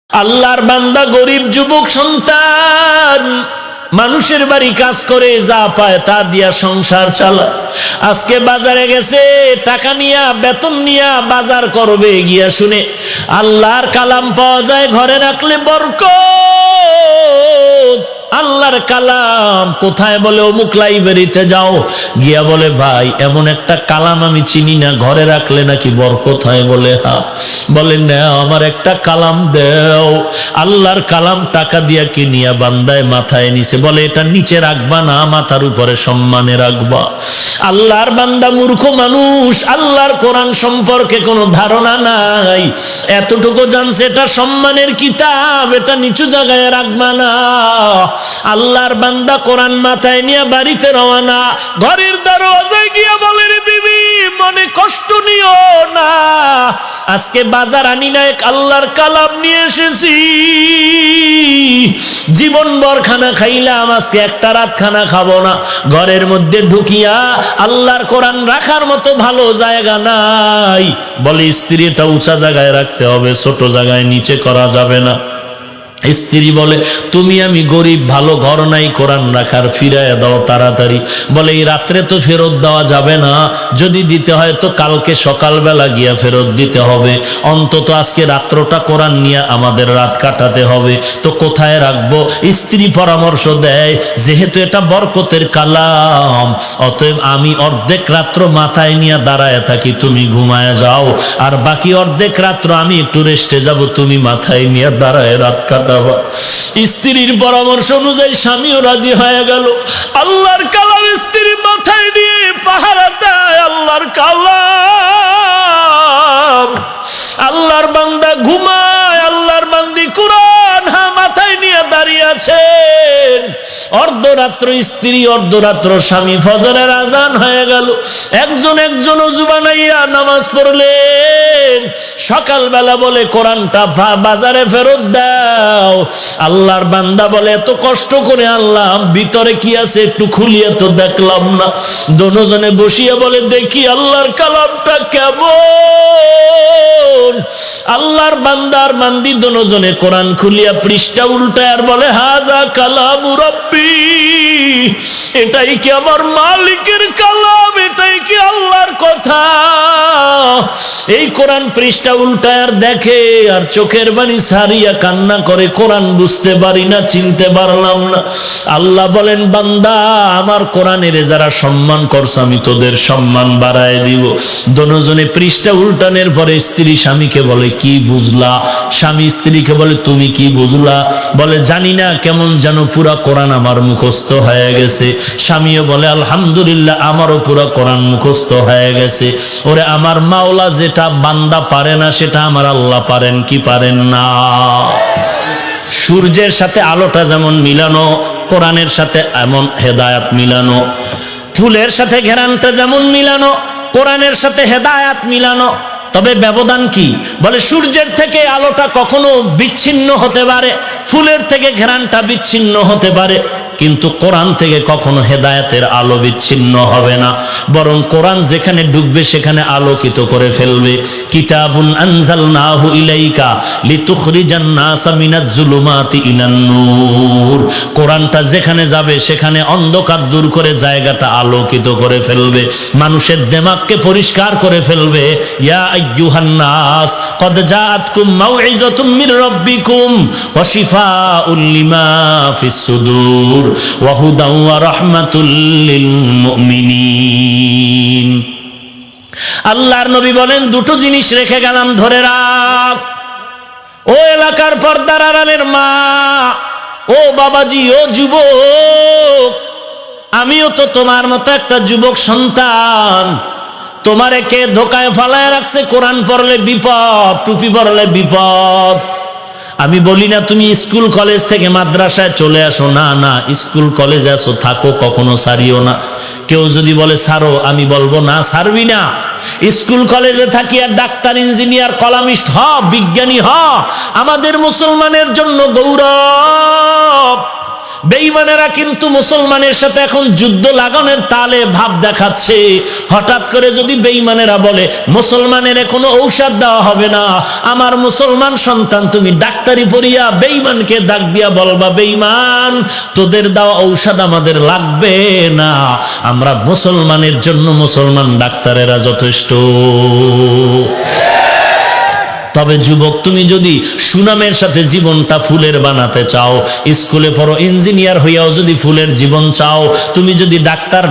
আল্লাহর বান্দা গরিব যুবক সন্তান মানুষের বাড়ি কাজ করে যা পায় তা দিয়া সংসার চালায়। আজকে বাজারে গেছে টাকা নিয়া বেতন নিয়া বাজার করবে, গিয়া শুনে আল্লাহর কালাম পাওয়া যায়, ঘরে রাখলে বরকত। আল্লাহর কালাম কোথায়? বলে অমুক লাইব্রেরিতে যাও। গিয়া বলে ভাই এমন একটা কালাম আমি চিনি না, ঘরে রাখলে নাকি বরকত হয়। বলে হ্যাঁ। বলে না আমার একটা কালাম দেও। আল্লাহর কালাম টাকা দিয়া কিনিয়া বান্দায় মাথায় নিছে। বলে এটা নিচে রাখবা না, মাথার উপরে সম্মানে রাখবা। আল্লাহর বান্দা মূর্খ মানুষ, আল্লাহর কোরআন সম্পর্কে কোনো ধারণা নাই। এতটুকু জানছে এটা সম্মানের কিতাব, এটা নিচু জায়গায় রাখবা না। আল্লাহর বান্দা কোরআন মাথায় নিয়ে বাড়িতে রওনা। ঘরের দরজায় গিয়া বলে রে বিবি মনে কষ্ট নিও না, আজকে বাজার আনি না, এক আল্লাহর কালাম নিয়ে এসেছি। জীবনভর খানা খাইলাম, আজকে একটা রাত খানা খাবো না। ঘরের মধ্যে ঢুকিয়া আল্লাহর কোরআন রাখার মতো ভালো জায়গা নাই। বলে স্ত্রী এটা উঁচা জায়গায় রাখতে হবে, ছোট জায়গায় নিচে করা যাবে না। স্ত্রী বলে তুমি আমি গরিব, ভালো ঘর নাই কোরআন রাখার, ফিরাইয়া দাও তাড়াতাড়ি। বলে এই রাত্রে তো ফেরত দেওয়া যাবে না, যদি দিতে হয় তো কালকে সকালবেলা গিয়া ফেরত দিতে হবে। অন্তত আজকে রাত্রটা কোরআন নিয়ে আমাদের রাত কাটাতে হবে, তো কোথায় রাখবো? স্ত্রী পরামর্শ দেয় যেহেতু এটা বরকতের কালাম, অতএব আমি অর্ধেক রাত্র মাথায় নিয়ে দাঁড়ায় থাকি, তুমি ঘুমায় যাও, আর বাকি অর্ধেক রাত্র আমি একটু রেস্টে যাব, তুমি মাথায় নিয়ে দাঁড়ায় রাত কাটাবা। স্ত্রীর পরামর্শ অনুযায়ী স্বামীও রাজি হয়ে গেল। আল্লাহর কালাম স্ত্রীর মাথায় নিয়ে পাহারা দেয়। আল্লাহর কালাম, আল্লাহর বান্দা ঘুমায়, আল্লাহর বান্দি কোরআন মাথায় নিয়ে দাঁড়িয়ে আছেন। অর্ধরাত্র স্ত্রী, অর্ধরাত্র স্বামী। ফজরের আজান হয়ে গেল, একজন ওযু বানাইয়া নামাজ পড়লেন। সকালবেলা বলে কোরআনটা বাজারে ফেরত দাও। আল্লাহর বান্দা বলে এত কষ্ট করে আল্লাহ ভিতরে কি আছে একটু খুলিয়ে তো দেখলাম না। দোনোজনে বসিয়া বলে দেখি আল্লাহর কালামটা কেমন। আল্লাহর বান্দার বান্দি দোনোজনে কোরআন খুলিয়া পৃষ্ঠা উল্টায় আর বলে হাযা কালামু রাব্বি, এটাই কি আমার মালিকের কালাম, এটাই কি আল্লাহর কথা। এই কোরআন পৃষ্ঠা উল্টায় আর দেখে, আর চোখের বাণী সারিয়া কান্না করে, কোরআন বুঝতে পারি না, চিনতে পারলাম না। আল্লাহ বলেন বান্দা আমার কোরআনের যারা সম্মান করছে আমি তোদের সম্মান বাড়ায় দিব। দোনোজনে পৃষ্ঠা উল্টানোর পরে স্ত্রী স্বামীকে বলে কি বুঝলা? স্বামী স্ত্রীকে বলে তুমি কি বুঝলা? বলে জানি না, কেমন যেন পুরা কোরআন আমার মুখস্থ হয়ে গেছে। স্বামীও বলে আলহামদুলিল্লাহ আমারও পুরা কোরআন মুখস্থ হয়ে গেছে। ওরে আমার মাওলা যেটা বান্দা পারে না সেটা আমার আল্লাহ পারেন কি পারেন না? সূর্যের সাথে আলোটা যেমন মিলানো, কোরআনের সাথে এমন হেদায়াত মিলানো। ফুলের সাথে ঘেরানটা যেমন মিলানো, কোরআনের সাথে হেদায়াত মিলানো। তবে ব্যবধান কি? বলে সূর্যের থেকে আলোটা কখনো বিচ্ছিন্ন হতে পারে, ফুলের থেকে ঘেরানটা বিচ্ছিন্ন হতে পারে, কিন্তু কোরআন থেকে কখনো হেদায়েতের আলো বিচ্ছিন্ন হবে না, বরং কোরআন যেখানে ঢুকবে সেখানে আলোকিত করে ফেলবে। কিতাবুন আনজালনাহু ইলাইকা লিতুখরিজান নাসা মিনাজ জুলুমাতি ইলান নূর। কোরআনটা যেখানে যাবে সেখানে অন্ধকার দূর করে জায়গাটা আলোকিত করে ফেলবে, মানুষের দিমাগকে পরিষ্কার করে ফেলবে। ইয়া আইয়ুহান নাস ক্বাদ জাআতকুম মাউইযাতুম মির রাব্বিকুম ওয়া শিফাউল লিমা ফিস সুদূর ওয়া হুদাও ওয়া রাহমাতুল লিল মুমিনিন। আল্লাহর নবী বলেন দুটো জিনিস রেখে গেলাম, ধরে রাখ। ও এলাকার পর্দার আড়ালের মা, ও বাবাজি, ও যুবক, আমিও তো তোমার মতো একটা যুবক সন্তান। তোমারে কে ধোকায় ফালায় রাখছে? কোরআন পড়লে বিপদ, টুপি পড়লে বিপদ। আমি বলি না তুমি স্কুল কলেজ থেকে মাদ্রাসায় চলে আসো, না না, স্কুল কলেজে আসো, থাকো, কখনো ছাড়িও না। কেউ যদি বলে ছাড়ো, আমি বলবো না, ছাড়বি না। স্কুল কলেজে থাকি আর ডাক্তার, ইঞ্জিনিয়ার, কলামিস্ট হ, বিজ্ঞানী হ, আমাদের মুসলমানের জন্য গৌরব। বেঈমানেরা কিন্তু মুসলমানের সাথে এখন যুদ্ধ লাগানোর তালে ভাব দেখাচ্ছে। হঠাৎ করে যদি বেঈমানেরা বলে মুসলমানের কোনো ঔষধ দেওয়া হবে না, আমার মুসলমান সন্তান তুমি ডাক্তারি পড়িয়া বেঈমানকে ডাক দিয়া বলবা, বেঈমান তোদের দেওয়া ঔষধ আমাদের লাগবে না, আমরা মুসলমানের জন্য মুসলমান ডাক্তারেরা যথেষ্ট। তবে যুবক, তুমি যদি সুনামের সাথে জীবনটা ফুলের বানাতে চাও, স্কুলে পড়ো, ইঞ্জিনিয়ার হইয়াও যদি ফুলের জীবন চাও, তুমি যদি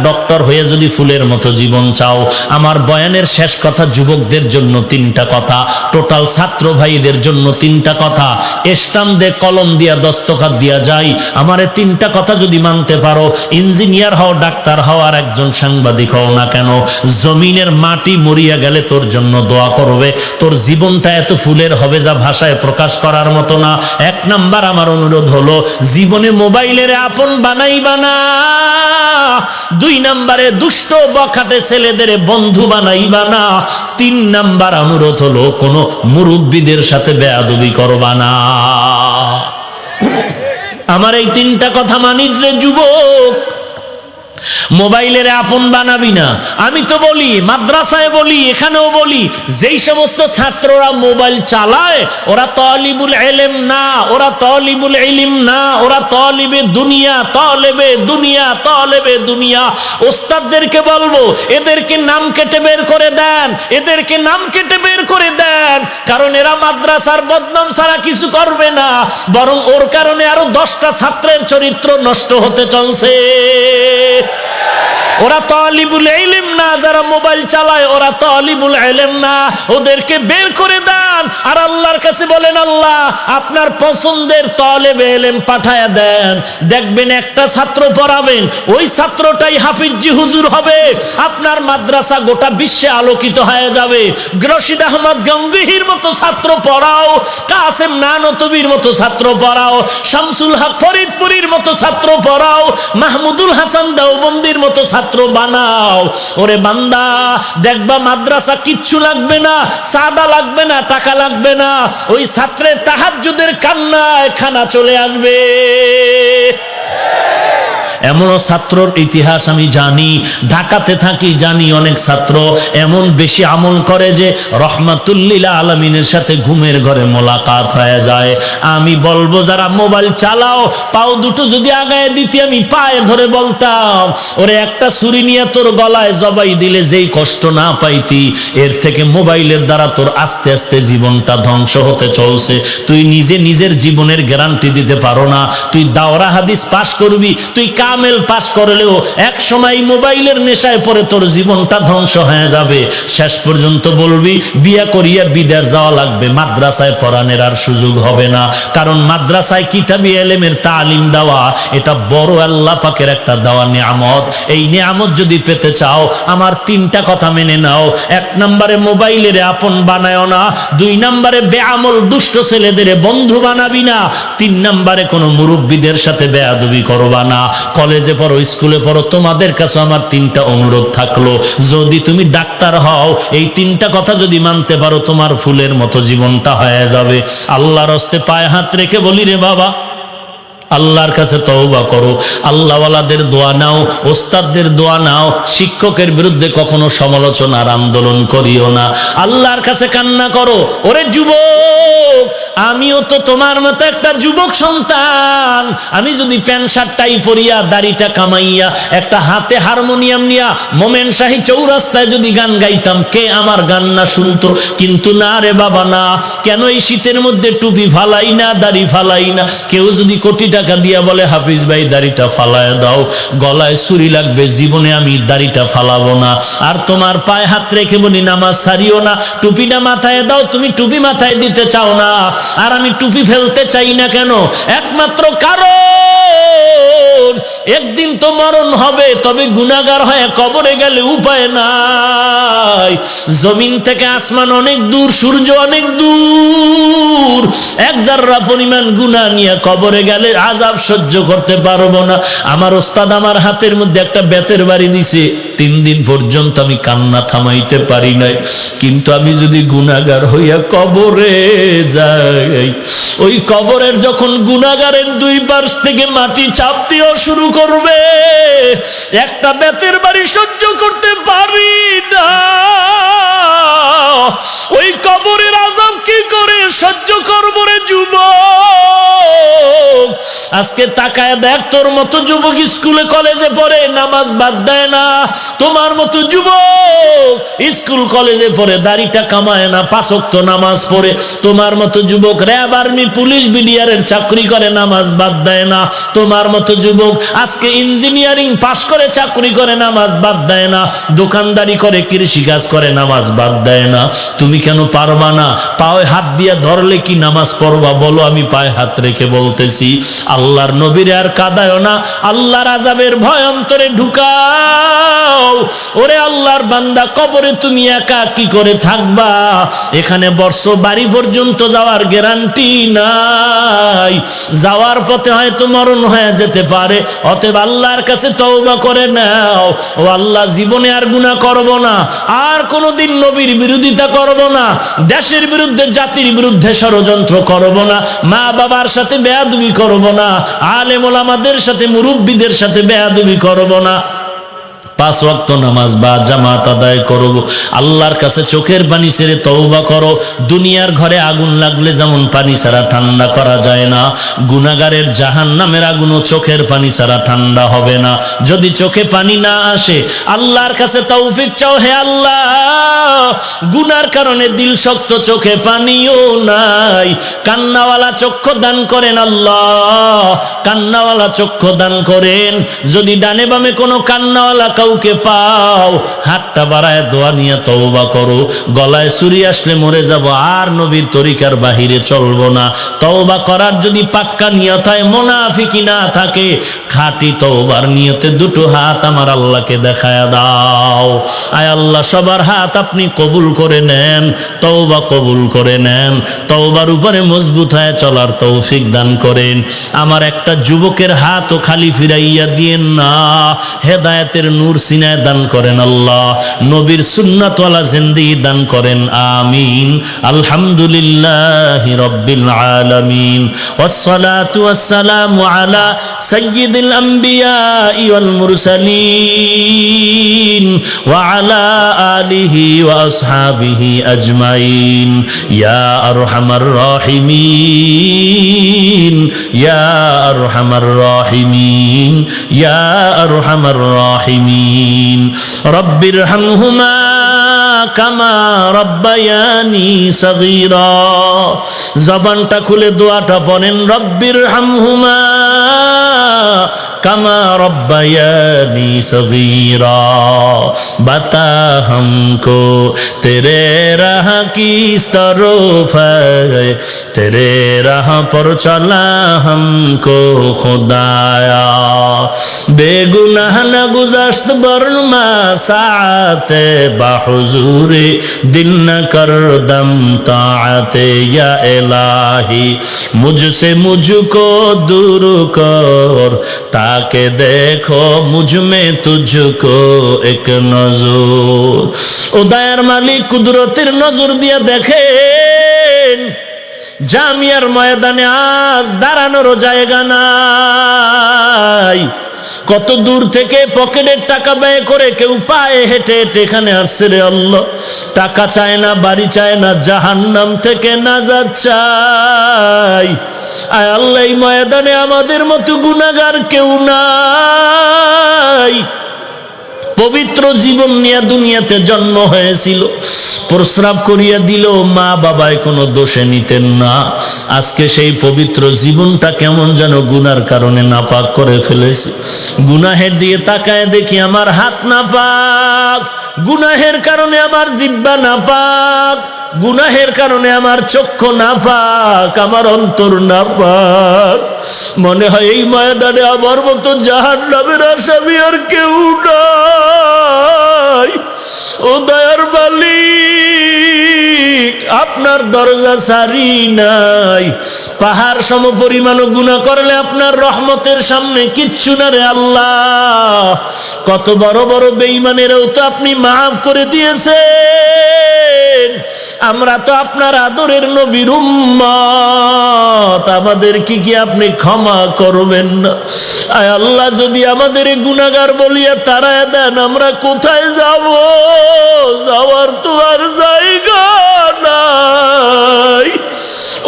ডক্টর হয়ে যদি ফুলের মতো জীবন চাও, আমার বয়ানের শেষ কথা যুবকদের জন্য তিনটা কথা, টোটাল ছাত্র ভাইদের জন্য তিনটা কথা, স্টাম্প দিয়ে কলম দিয়া দস্তখত দিয়া যায়, আমারে তিনটা কথা যদি মানতে পারো, ইঞ্জিনিয়ার হও, ডাক্তার হও, আর একজন সাংবাদিক হও না কেন, জমিনের মাটি মরিয়া গেলে তোর জন্য দোয়া করবে, তোর জীবনটা এত ফুলের হবে যা ভাষায় প্রকাশ করার মতো না। এক নাম্বার আমার অনুরোধ হলো, জীবনে মোবাইলের আপন বানাইবা না। দুই নাম্বারে দুষ্ট বখাটে ছেলেদের বন্ধু বানাইবা না। তিন নাম্বার অনুরোধ হলো, কোনো মুরব্বীদের সাথে বেয়াদবি করবা না। আমার এই তিনটা কথা মানিস রে যুবক। মোবাইলের আপন বানাবি না। আমি তো বলি, মাদ্রাসায় বলি, এখানেও বলি, যেই সমস্ত ছাত্ররা মোবাইল চালায় ওরা তালিবুল ইলম না, ওরা তালিবুল ইলম না, ওরা তালিবে দুনিয়া, তালেবে দুনিয়া। ওস্তাদদেরকে বলবো, এদেরকে নাম কেটে বের করে দেন, এদেরকে নাম কেটে বের করে দেন, কারণ এরা মাদ্রাসার বদনাম ছাড়া কিছু করবে না, বরং ওর কারণে আরো 10টা ছাত্রের চরিত্র নষ্ট হতে চলছে। ওরা তালিবুল ইলম না, যারা মোবাইল চালায় ওরা তালিবুল ইলম না, ওদেরকে বের করে দেন। আর আল্লাহর কাছে বলেন, আল্লাহ আপনার পছন্দের তালেবে ইলম পাঠায়া দেন। দেখবেন একটা ছাত্র পড়াবেন, ওই ছাত্রটাই হাফিজি হুজুর হবে, আপনার মাদ্রাসা গোটা বিশ্বে আলোকিত হয়ে যাবে। রশিদ আহমদ গঙ্গোহীর মতো ছাত্র পড়াও, কাসেম নানতবির মতো ছাত্র পড়াও, শামসুল হক ফরিদপুরীর মতো ছাত্র পড়াও, মাহমুদুল হাসান দেওবন্দির মতো ছাত্র বানাও। ওরে বান্দা, দেখবা মাদ্রাসা কিচ্ছু লাগবে না, চাঁদা লাগবে না, টাকা লাগবে না, ওই ছাত্রের তাহাজ্জুদের কান্নায় খানা চলে আসবে। এমনও ছাত্রর ইতিহাস আমি জানি, ঢাকাতে থাকি, জানি অনেক ছাত্র এমন বেশি আমল করে যে রহমাতুল্লিল আলামিনের সাথে ঘুমের ঘরে মোলাকাত হয়ে যায়। আমি বলবো, যারা মোবাইল চালাও, পাও দুটো যদি আগায় দিতে আমি পায়ে ধরে বলতাম, ওরে একটা ছুরি নিয়ে তোর গলায় জবাই দিলে যেই কষ্ট না পাইতি, এর থেকে মোবাইলের দ্বারা তোর আস্তে আস্তে জীবনটা ধ্বংস হতে চলছে। তুই নিজের জীবনের গ্যারান্টি দিতে পারো না। তুই দাওরা হাদিস পাশ করবি, তুই কামেল পাশ করলেও এক সময় মোবাইলের নেশায় পড়ে তোর জীবনটা ধ্বংস হয়ে যাবে। শেষ পর্যন্ত বলবি বিয়া করিয়া বিদেশ যাওয়া লাগবে, মাদ্রাসায় পড়ানোর আর সুযোগ হবে না। কারণ মাদ্রাসায় কিতাবি ইলমের তালিম দেওয়া, এটা বড় আল্লাহ পাকের একটা দেওয়া নিয়ামত। এই নিয়ামত যদি পেতে চাও, আমার তিনটা কথা মেনে নাও। এক নম্বরে মোবাইলের আপন বানায় না, দুই নম্বরে বেআমল দুষ্ট ছেলেদের বন্ধু বানাবি না, তিন নম্বরে কোনো মুরব্বীদের সাথে বেয়াদবি করবা না। কলেজে পড়ো, স্কুলে পড়ো, তোমাদের কাছে আমার তিনটা অনুরোধ থাকলো, যদি তুমি ডাক্তার হও, এই তিনটা কথা যদি মানতে পারো, তোমার ফুলের মতো জীবনটা হয়ে যাবে। আল্লাহর হস্তে পায়ে হাত রেখে বলি রে বাবা, আল্লাহর কাছে তওবা করো, আল্লাহওয়ালাদের দোয়া নাও, ওস্তাদদের দোয়া নাও, শিক্ষকের বিরুদ্ধে কখনো সমালোচনার আন্দোলন করিও না, আল্লাহর কাছে কান্না করো। ওরে যুবক, আমিও তো তোমার মতো একটা যুবক সন্তান। আমি যদি প্যান্ট শার্টটাই পরিয়া, দাড়িটা কামাইয়া, একটা হাতে হারমোনিয়াম নিয়া মোমেন শাহী চৌরাস্তায় যদি গান গাইতাম, কে আমার গান না শুনতো? কিন্তু না রে বাবা, না। কেন এই শীতের মধ্যে টুপি ফালাই না, দাড়ি ফালাই না? কেউ যদি কোটি টাকা দিয়া বলে, হাফিজ ভাই দাড়িটা ফালায় দাও, গলায় ছুরি লাগবে, জীবনে আমি দাড়িটা ফালাবো না। আর তোমার পায়ে হাত রেখে বলি, নামাজ ছাড়িও না, টুপিটা মাথায় দাও। তুমি টুপি মাথায় দিতে চাও না, আর আমি টুপি ফেলতে চাই না কেন? একমাত্র কারণ, একদিন তো মরণ হবে, তবে গুনাহগার হয়ে কবরে গেলে উপায় নাই। জমিন থেকে আসমান অনেক দূর, সূর্য অনেক দূর, এক জাররা পরিমাণ গুনাহ নিয়ে কবরে গেলে আযাব সহ্য করতে পারবো না। আমার ওস্তাদ আমার হাতের মধ্যে একটা বেতের বাড়ি দিছে, 3 দিন পর্যন্ত আমি কান্না থামাইতে পারি নাই। কিন্তু আমি যদি গুনাহগার হইয়া কবরে যাই, ওই কবরের যখন গুনাহগারের 2 পাশ থেকে মাটি চাপ দেওয়া শুরু করবে, একটা বেতের বাড়ি সহ্য করতে পারি না। ওই কবরের আযাব কি করে সহ্য করবো রে যুবক? আজকে তাকায় দেখ, তোর মতো যুবক স্কুলে কলেজে পড়ে, নামাজ বাদ দেয় না। তোমার মতো যুবক স্কুল কলেজে পড়ে, দাড়িটা কামায় না, 5 ওয়াক্ত নামাজ পড়ে। তোমার মতো যুবক র‍্যাব, আর্মি, পুলিশ, বিডিআরের চাকরি করে, নামাজ বাদ দেয় না। তোমার মতো যুবক আজকে ইঞ্জিনিয়ারিং পাশ করে চাকরি করে, নামাজ বাদ দেয় না। দোকানদারি করে, কৃষি কাজ করে, নামাজ বাদ দেয় না। তুমি কেন পারবা না? পায়ে হাত দিয়া ধরলে কি নামাজ পড়বা? বলো। আমি পায়ে হাত রেখে বলতেছি, আল্লাহর নবীরে আর কাঁদায়ও না, আল্লাহর আযাবের ভয় অন্তরে ঢুকাও। ওরে আল্লাহর বান্দা, কবরে তুমি একা কি করে থাকবা? এখানে বর্ষ বাড়ি পর্যন্ত যাওয়ার গ্যারান্টি নাই। যাওয়ার পথে হয়তো মরণ হয়ে যেতে পারে। অতএব আল্লাহর কাছে তওবা করে নাও। ও আল্লাহ, জীবনে আর গুনাহ করব না, আর কোনোদিন নবীর বিরোধিতা করব না, দেশের বিরুদ্ধে, জাতির বিরুদ্ধে ষড়যন্ত্র করব না, মা বাবার সাথে বেয়াদবি করব না, আলেম ওলামাদের সাথে, মুরব্বীদের সাথে বেয়াদবি করব না। 5 ওয়াক্ত নামাজ বা জামাত আদায় করব। আল্লাহর কাছে চোখের পানি ছেড়ে তওবা করো। দুনিয়ার ঘরে আগুন লাগলে যেমন পানি ছাড়া ঠান্ডা করা যায় না, গুনাহগারের জাহান্নামের আগুনও চোখের পানি ছাড়া ঠান্ডা হবে না। যদি চোখে পানি না আসে, আল্লাহর কাছে তৌফিক চাও, হে আল্লাহ, গুনার কারণে দিল শক্ত, চোখে পানিও নাই। কান্নাওয়ালা চক্ষু দান করেন আল্লাহ, কান্নাওয়ালা চক্ষু দান করেন। যদি ডানে বামে কোনো কান্নাওয়ালা কাউকে পাও, হাতটা বাড়ায় দোয়া নিয়ে তওবা করো। গলায় ছুরি আসলে মরে যাব, আর নবীর তরিকার বাহিরে চলবো না। তওবা করার যদি পাক্কা নিয়ত হয়, মুনাফিকি না থাকে, খাঁটি তওবার নিয়তে 2টো হাত আমার আল্লাহকে দেখায়া দাও। আয় আল্লাহ, সবার হাত আপনি কবুল করে নেন, তওবা কবুল করে নেন। তওবার উপরে মজবুত হয়ে চলার তৌফিক দান করেন। আমার একটা যুবকের হাতও খালি ফিরাইয়া দিয়েন না, হেদায়েতের নূর সিনায় দান করেন আল্লাহ, নবীর সুন্নাতওয়ালা জিন্দেগি দান করেন, আমিন। আলহামদুলিল্লাহি রাব্বিল আলামিন, ওয়াসসালাতু ওয়াসসালামু আলা সাইয়্যিদিল আম্বিয়া ওয়াল মুরসালিন ওয়া আলা আলিহি ওয়া আসহাবিহি আজমাইন। ইয়া আরহামার রাহিমিন, ইয়া আরহামার রাহিমিন, ইয়া আরহামার রাহিমিন। রব্বিরহামহুমা কামা রব্বায়ানি সগীরা। জবানটা খুলে দোয়াটা পড়েন, রব্বিরহামহুমা কামা রব্বায়ানি সগীরা। বাতা हमको तेरे राह की तरफ है, तेरे राह पर चला हमको खुदाया। बेगुनाह न गुज़श्त बरमा साते बाहुजूरे, दिल न कर दम ताअते या इलाही। मुझसे मुझको दूर कर, ताके देखो मुझ में तुझको एक नजर। ও দয়ার মালিক, কুদরতের নজর দিয়ে দেখেন, জামিয়ার ময়দানে আজ দাঁড়ানোর জায়গা নাই। কত দূর থেকে পকেটের টাকা ব্যয় করে কেউ পায়ে হেঁটে হেঁটে এখানে আসছে রে আল্লাহ। টাকা চায় না, বাড়ি চায় না, জাহান্নাম থেকে নাজাত চাই। আয় আল্লাহ, এই ময়দানে আমাদের মতো গুনাহগার কেউ নাই। পবিত্র জীবন নিয়ে দুনিয়াতে জন্ম হয়েছিল, প্রস্রাব করিয়া দিল, মা বাবায় কোনো দোষে নিতেন না। আজকে সেই পবিত্র জীবনটা কেমন যেন গুনার কারণে নাপাক করে ফেলেছে। গুনাহের দিয়ে তাকায় দেখি আমার হাত নাপাক, গুনাহের কারণে আমার জিহ্বা নাপাক, গুনাহের কারণে আমার চক্ষু নাপাক, আমার অন্তর নাপাক। মনে হয় এই ময়দানে আমার মতো জাহান্নামের আসামি আর কেউ নাই। ও দয়ার মালিক, আপনার দরজা সারি নাই। পাহাড় সম পরিমাণ গুনাহ করলে আপনার রহমতের সামনে কিচ্ছু না রে আল্লাহ। কত বড় বড় বেঈমানেরও তো আপনি মাফ করে দিয়েছেন। আমরা তো আপনার আদরের নবীর উম্মত, আমাদের কি আপনি ক্ষমা করবেন না? আয় আল্লাহ, যদি আমাদের গুনাহগার বলিয়া তাড়ায় দেন, আমরা কোথায় যাব? যাওয়ার তো আর জায়গা নাই।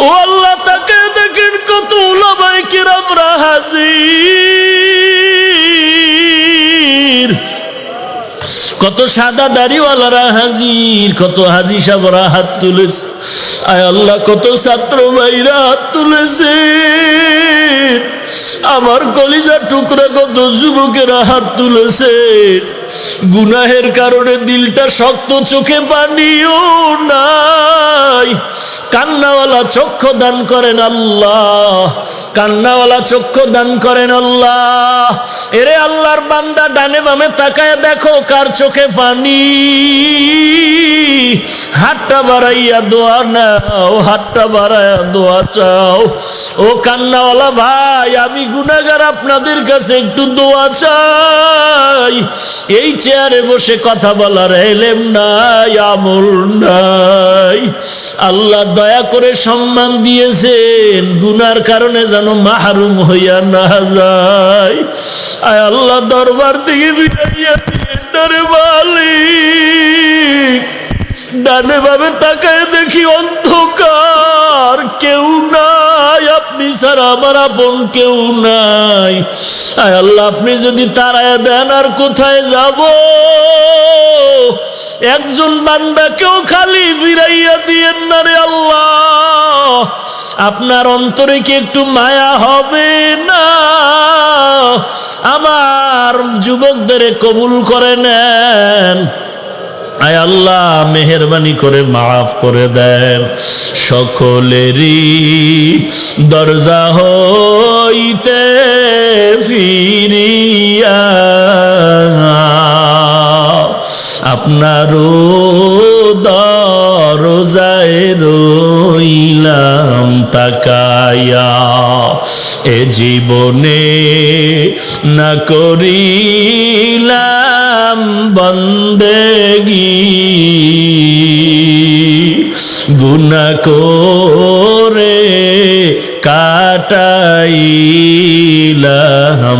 ও আল্লাহ, তাকে দেখেন কত উলামায়ে কিরামরা হাজির, কত সাদা দাড়িওয়ালারা হাজির, কত হাজি সাহেবরা হাত তুলেছে। আয় আল্লাহ, কত ছাত্র ভাইরা হাত তুলেছে। আমার কলিজার টুকরা কত যুবকেরা হাত তুলেছে। গুনাহের কারণে দিলটা শক্ত, চোখে পানিও নাই। কান্নাওয়ালা চক্ষু দান করেন আল্লাহ, কান্নাওয়ালা চক্ষু দান করেন আল্লাহ। এরে আল্লাহর বান্দা, ডানে বামে তাকায় দেখো কার চোখে পানি। হাতটা বাড়াইয়া দোয়া নাও, হাতটা বাড়াইয়া দোয়া চাও। ও কান্নাওয়ালা ভাই, আমি গুনাহগার, আপনাদের কাছে একটু দোয়া চাই। এই চেয়ারে বসে কথা বলার এলেম নাই, আমল নাই। আল্লাহ দয়া করে সম্মান দিয়েছেন, গুনার কারণে যেন মাহরুম হইয়া না যায়। আয় আল্লাহ, দরবার থেকে বিদাইয়া দিয়ে ডরে মালিক। ডানে ভাবে তাকায় দেখি অন্ধকার, কেউ নাই, আপনি ছাড়া আমার আপন কেউ নাই। আয় আল্লাহ, আপনি যদি তাড়ায় দেন আর কোথায় যাব? একজন বান্দাকেও খালি ফিরাইয়া দিয়েন না রে আল্লাহ। আপনার অন্তরে কি একটু মায়া হবে না? আমার যুবকদের কবুল করে নেন। আয় আল্লাহ, মেহেরবানি করে মাফ করে দেন। সকলেরই দরজা হইতে ফিরিয়া আপনারও দরজায় রইলাম তাকায়া। এ জীবনে না করিলাম বন্দেগি, গুনাহ করে কাটাইলাম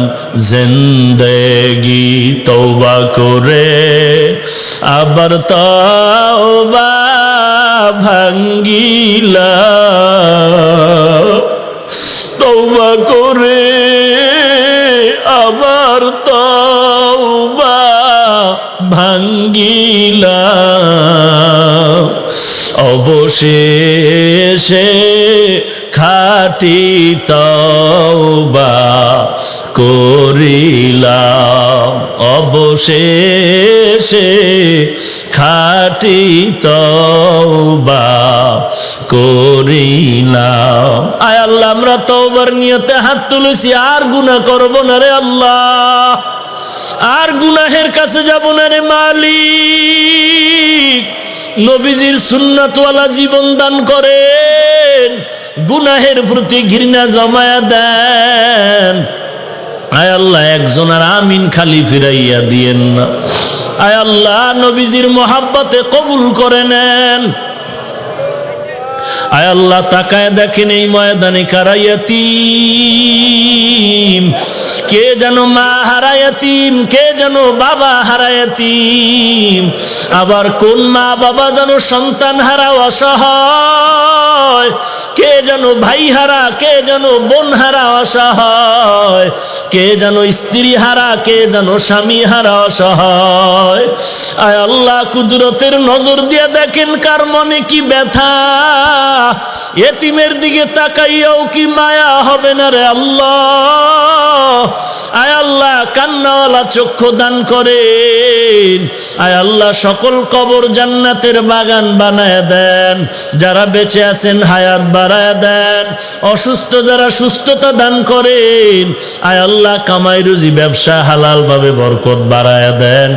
জিন্দেগি। তওবা করে আবার তওবা ভাঙ্গিলাম, তওবা করে আবার তওবা ভাঙ্গিলাম। অবশেষে খাঁটি তওবা করিলাম, অবশেষে খাঁটি তওবা করিলাম। আয় আল্লাহ, আমরা তওবার নিয়তে হাত তুলেছি, আর গুনাহ করব না রে আল্লাহ, আর গুনাহের কাছে যাব না রে মালিক। নবীজির সুন্নাতওয়ালা জীবন দান করেন, গুনাহের প্রতি ঘৃণা জমায়া দেন। আয় আল্লাহ, একজন আর আমিন খালি ফিরাইয়া দিয়েন না। আয় আল্লাহ, নবীজির মোহাব্বতে কবুল করে নেন। আয় আল্লাহ, তাকায় দেখেন এই ময়দানে কারা ইয়াতীম, কে যেন মা হারা ইয়াতীম, কে যেন বাবা হারা ইয়াতীম, আবার কোন মা বাবা যেন সন্তান হারা অসহায়, কে যেন ভাই হারা, কে যেন বোন হারা অসহায়, কে যেন স্ত্রী হারা, কে যেন স্বামী হারা অসহায়। আয় আল্লাহ, কুদরতের নজর দিয়ে দেখেন কার মনে কি ব্যথা। এতিমের দিকে তাকাইয়াও কি মায়া হবে না রে আল্লাহ? আয় আল্লাহ কান্নাওয়ালা চক্ষু দান করেন। আয় আল্লাহ সকল কবর জান্নাতের বাগান বানায় দেন। যারা বেঁচে আছেন হায়াত বাড়ায় দেন। অসুস্থ যারা সুস্থতা দান করেন। আয় আল্লাহ কামাই রুজি ব্যবসা হালাল ভাবে বরকত বাড়ায় দেন।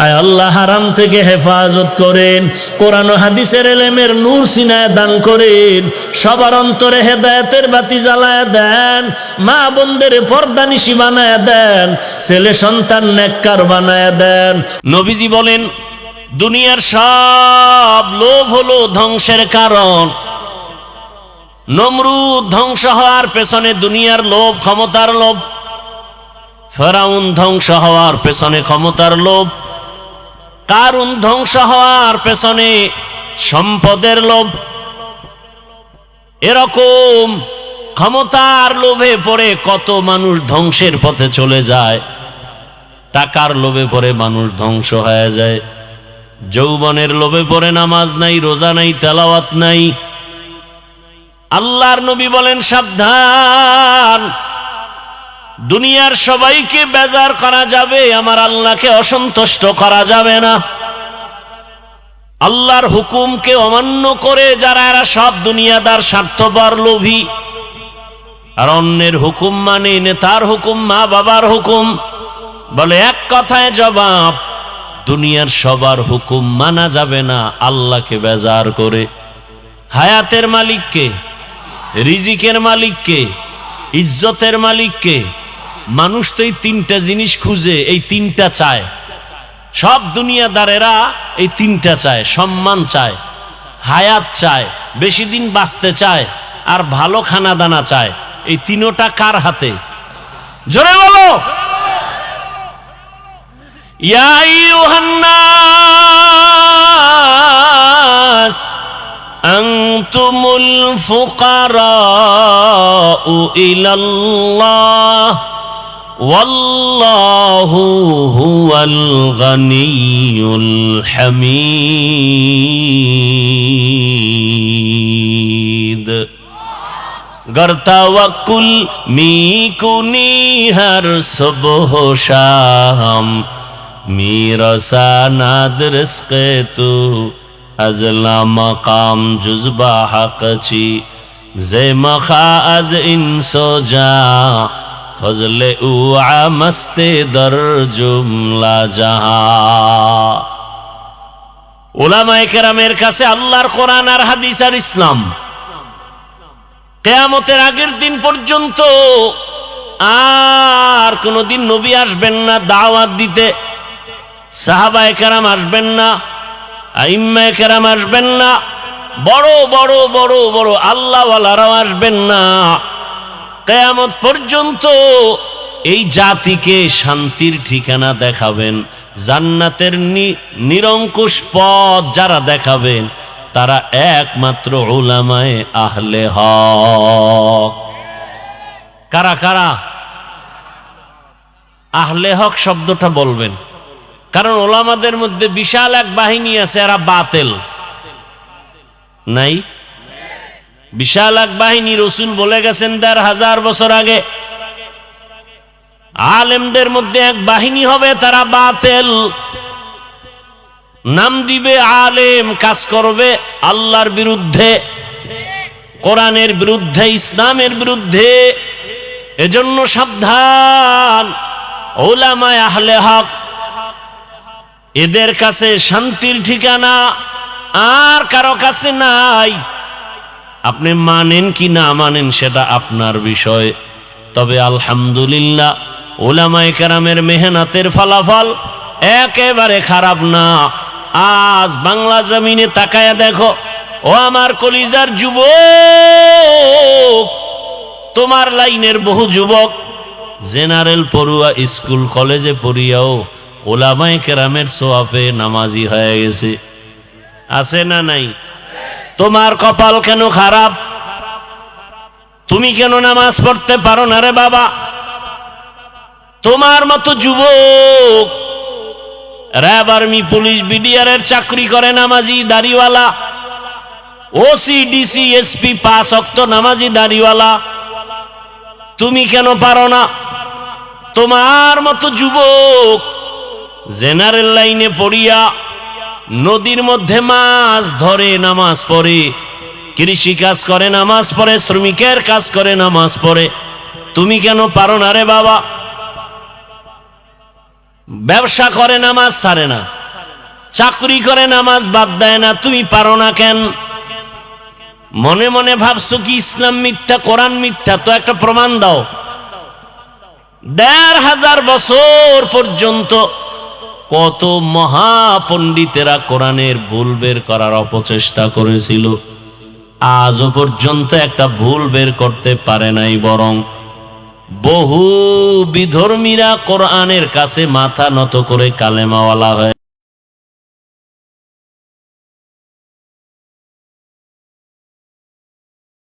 আয় আল্লাহ হারাম থেকে হেফাজত করেন। কোরআন ও হাদিসের ইলমের নূর সিনায় দান করেন। সবার অন্তরে হেদায়েতের বাতি জ্বালায় দেন। মা বোনদের পর্দানিশী বানায় দেন। ছেলে সন্তান নেককার বানায় দেন। নবীজি বলেন দুনিয়ার সব লোভ হলো ধ্বংসের কারণ। নমরুদ ধ্বংস হওয়ার পেছনে দুনিয়ার লোভ, ক্ষমতার লোভ। ফেরাউন ধ্বংস হওয়ার পেছনে ক্ষমতার লোভ। কারুন ধ্বংস হওয়ার পেছনে সম্পদের লোভ। এরকম ক্ষমতার লোভে পড়ে কত মানুষ ধ্বংসের পথে চলে যায়। টাকার লোভে পড়ে মানুষ ধ্বংস হয়ে যায়। যৌবনের লোভে পড়ে নামাজ নাই, রোজা নাই, তেলাওয়াত নাই। আল্লাহর নবী বলেন সাবধান, দুনিয়ার সবাইকে বেজার করা যাবে, আমার আল্লাহকে অসন্তুষ্ট করা যাবে না। আল্লাহর হুকুমকে অমান্য করে যারা এরা সব দুনিয়াদার, স্বার্থপর, লোভী। আর অন্যের হুকুম মানে নেতার হুকুম, মা বাবার হুকুম। বলে এক কথায় জবাব, দুনিয়ার সবার হুকুম মানা যাবে না আল্লাহকে বেজার করে। হায়াতের মালিককে, রিজিকের মালিককে, ইজ্জতের মালিককে। মানুষ তো এই তিনটা জিনিস খুঁজে, এই তিনটা চায়। সব দুনিয়াদারেরা এই তিনটা চায়। সম্মান চায়, হায়াত চায়, বেশি দিন বাঁচতে চায়, আর ভালো খানা দানা চায়। এই তিনোটা কার হাতে? জোরে বলো। ইয়া আইয়ুহান নাস আনতুমুল ফুকারাউ ইলাল্লাহ ওয়াল্লাহু হুয়াল গানিয়ুল হামিদ। गर तवक्कुल मी कुनी हर सुबह शाम मेरा सानाद रिस्क़े तू अजला मकाम जुज़बा हक़ची ज़े मखा अज इंसो जा फजले उआ मस्ते दर जुमला जहां। उलामाए केरामेर काছে আল্লাহর কোরআন আর হাদিস আর ইসলাম কিয়ামতের আগের দিন পর্যন্ত আর কোনদিন নবী আসবেন না দাওয়াত দিতে। সাহাবায়ে কেরাম আসবেন না, আইম্মায়ে কেরাম আসবেন না, বড় বড় বড় বড় আল্লাহওয়ালারাও আসবেন না। কিয়ামত পর্যন্ত এই জাতিকে শান্তির ঠিকানা দেখাবেন, জান্নাতের নিরঙ্কুশ পথ যারা দেখাবেন তারা একমাত্র উলামায়ে আহলে হক। কারা কারা? আহলে হক শব্দটা বলবেন, কারণ ওলামাদের মধ্যে বিশাল এক বাহিনী আছে, এরা বাতিল নাই। বিশাল এক বাহিনী, রাসূল বলে গেছেন ১৫০০ বছর আগে, আলেমদের মধ্যে এক বাহিনী হবে, তারা বাতিল। নাম দিবে আলেম, কাজ করবে আল্লাহর বিরুদ্ধে, কোরআনের বিরুদ্ধে, ইসলামের বিরুদ্ধে। এজন্য সাবধান, উলামায়ে আহলে হক, এদের কাছে শান্তির ঠিকানা আর কারো কাছে নাই। আপনি মানেন কি না মানেন সেটা আপনার বিষয়। তবে আলহামদুলিল্লাহ উলামায়ে কেরামের মেহনতের ফলাফল একেবারে খারাপ না। আজ বাংলা জমিনে তাকায়া দেখো, ও আমার কলিজার যুবক, তোমার লাইনের বহু যুবক জেনারেল পড়ুয়া, স্কুল কলেজে পড়িয়াও উলামায়ে কেরামের সোয়াবে নামাজি হয়ে গেছে। আছে না নাই? তোমার কপাল কেন খারাপ? তুমি কেন নামাজ পড়তে পারো না রে বাবা? তোমার মতো যুবক র্যাব, আর্মি, পুলিশ, বিডিআরের চাকরি করে নামাজি দাড়িওয়ালা, ওসি, ডিসি, এসপি, ৫ ওয়াক্ত নামাজি দাড়িওয়ালা, তুমি কেন পারো না? তোমার মতো যুবক জেনারেল লাইনে পড়িয়া নদীর মধ্যে মাছ ধরে নামাজ পড়ে, কৃষি কাজ করে নামাজ পড়ে, শ্রমিকের কাজ করে নামাজ পড়ে, তুমি কেন পারো না রে বাবা? ব্যবসা করে নামাজ ছাড়ে না, চাকরি করে নামাজ বাদ দেয় না, তুমি পারো না কেন? মনে মনে ভাবছো কি ইসলাম মিথ্যা, কোরআন মিথ্যা? তো একটা প্রমাণ দাও। ১৫০০ বছর পর্যন্ত কত মহাপণ্ডিতেরা কোরআনের ভুল বের করার অপচেষ্টা করেছিল, আজও পর্যন্ত একটা ভুল বের করতে পারে নাই। বরং বহু বিধর্মীরা কোরআনের কাছে মাথা নত করে কালেমাওয়ালা হয়ে